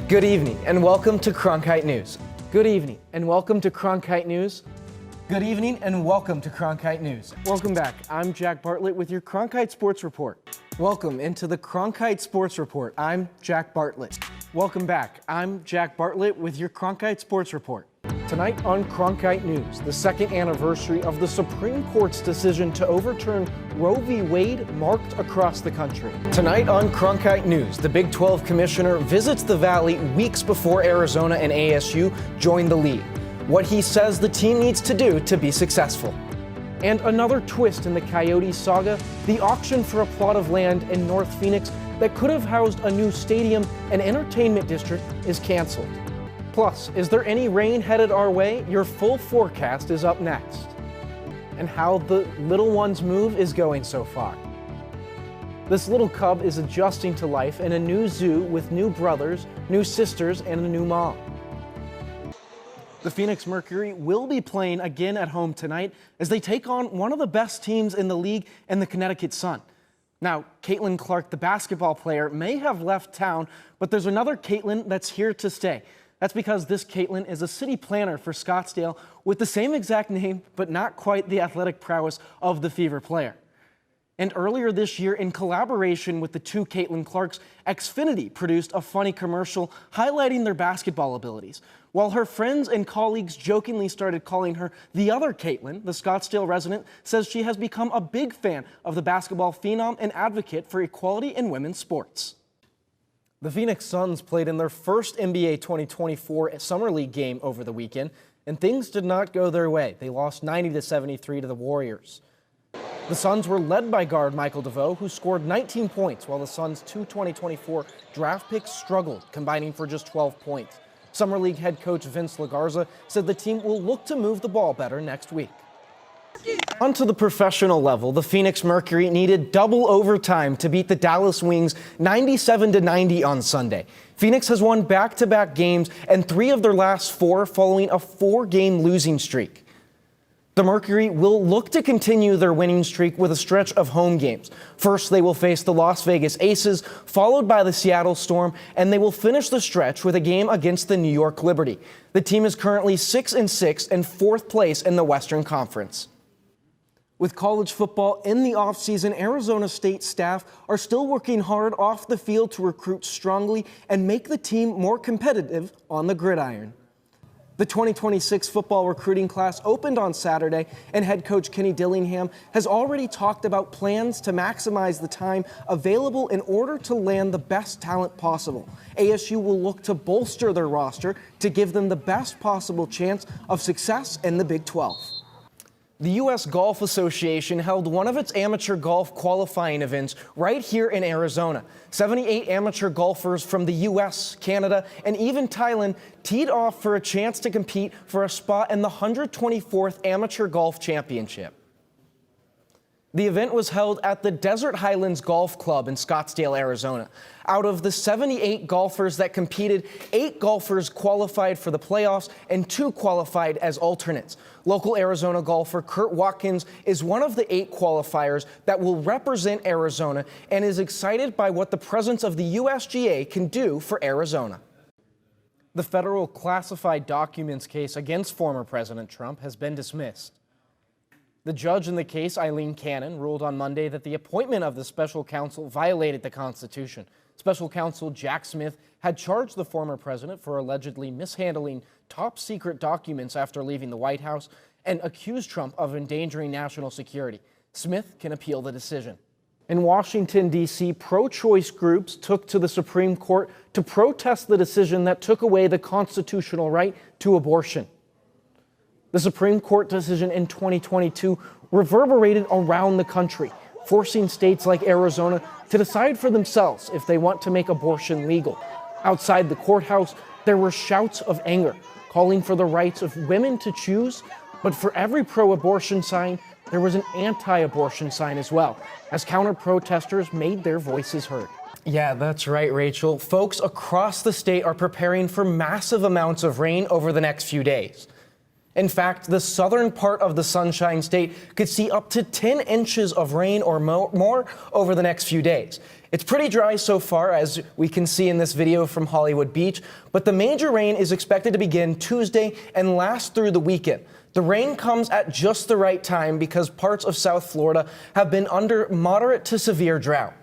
Good evening and welcome to Cronkite News. Good evening and welcome to Cronkite News. Good evening and welcome to Cronkite News. Welcome back. I'm Jack Bartlett with your Cronkite Sports Report. Welcome into the Cronkite Sports Report. I'm Jack Bartlett. Welcome back. I'm Jack Bartlett with your Cronkite Sports Report. Tonight on Cronkite News, the second anniversary of the Supreme Court's decision to overturn Roe v. Wade marked across the country. Tonight on Cronkite News, the Big 12 commissioner visits the Valley weeks before Arizona and ASU join the league. What he says the team needs to do to be successful. And another twist in the Coyotes saga, the auction for a plot of land in North Phoenix that could have housed a new stadium and entertainment district is canceled. Plus, is there any rain headed our way? Your full forecast is up next. And how the little one's move is going so far. This little cub is adjusting to life in a new zoo with new brothers, new sisters, and a new mom. The Phoenix Mercury will be playing again at home tonight as they take on one of the best teams in the league and the Connecticut Sun. Now, Caitlin Clark, the basketball player, may have left town, but there's another Caitlin that's here to stay. That's because this Caitlin is a city planner for Scottsdale with the same exact name, but not quite the athletic prowess of the Fever player. And earlier this year, in collaboration with the two Caitlin Clarks, Xfinity produced a funny commercial highlighting their basketball abilities. While her friends and colleagues jokingly started calling her the other Caitlin, the Scottsdale resident says she has become a big fan of the basketball phenom and advocate for equality in women's sports. The Phoenix Suns played in their first NBA 2024 Summer League game over the weekend, and things did not go their way. They lost 90-73 to the Warriors. The Suns were led by guard Michael DeVoe, who scored 19 points, while the Suns' two 2024 draft picks struggled, combining for just 12 points. Summer League head coach Vince LaGarza said the team will look to move the ball better next week. Onto the professional level, the Phoenix Mercury needed double overtime to beat the Dallas Wings 97-90 on Sunday. Phoenix has won back-to-back games and 3 of their last 4 following a 4-game losing streak. The Mercury will look to continue their winning streak with a stretch of home games. First, they will face the Las Vegas Aces, followed by the Seattle Storm, and they will finish the stretch with a game against the New York Liberty. The team is currently 6-6 and 4th place in the Western Conference. With college football in the offseason, Arizona State staff are still working hard off the field to recruit strongly and make the team more competitive on the gridiron. The 2026 football recruiting class opened on Saturday, and head coach Kenny Dillingham has already talked about plans to maximize the time available in order to land the best talent possible. ASU will look to bolster their roster to give them the best possible chance of success in the Big 12. The U.S. Golf Association held one of its amateur golf qualifying events right here in Arizona. 78 amateur golfers from the U.S., Canada, and even Thailand teed off for a chance to compete for a spot in the 124th Amateur Golf Championship. The event was held at the Desert Highlands Golf Club in Scottsdale, Arizona. Out of the 78 golfers that competed, 8 golfers qualified for the playoffs and 2 qualified as alternates. Local Arizona golfer Kurt Watkins is one of the 8 qualifiers that will represent Arizona and is excited by what the presence of the USGA can do for Arizona. The federal classified documents case against former President Trump has been dismissed. The judge in the case, Eileen Cannon, ruled on Monday that the appointment of the special counsel violated the Constitution. Special counsel Jack Smith had charged the former president for allegedly mishandling top-secret documents after leaving the White House and accused Trump of endangering national security. Smith can appeal the decision. In Washington, D.C., pro-choice groups took to the Supreme Court to protest the decision that took away the constitutional right to abortion. The Supreme Court decision in 2022 reverberated around the country, forcing states like Arizona to decide for themselves if they want to make abortion legal. Outside the courthouse, there were shouts of anger, calling for the rights of women to choose, but for every pro-abortion sign, there was an anti-abortion sign as well, as counter-protesters made their voices heard. Yeah, that's right, Rachel. Folks across the state are preparing for massive amounts of rain over the next few days. In fact, the southern part of the Sunshine State could see up to 10 inches of rain or more over the next few days. It's pretty dry so far, as we can see in this video from Hollywood Beach, but the major rain is expected to begin Tuesday and last through the weekend. The rain comes at just the right time because parts of South Florida have been under moderate to severe drought.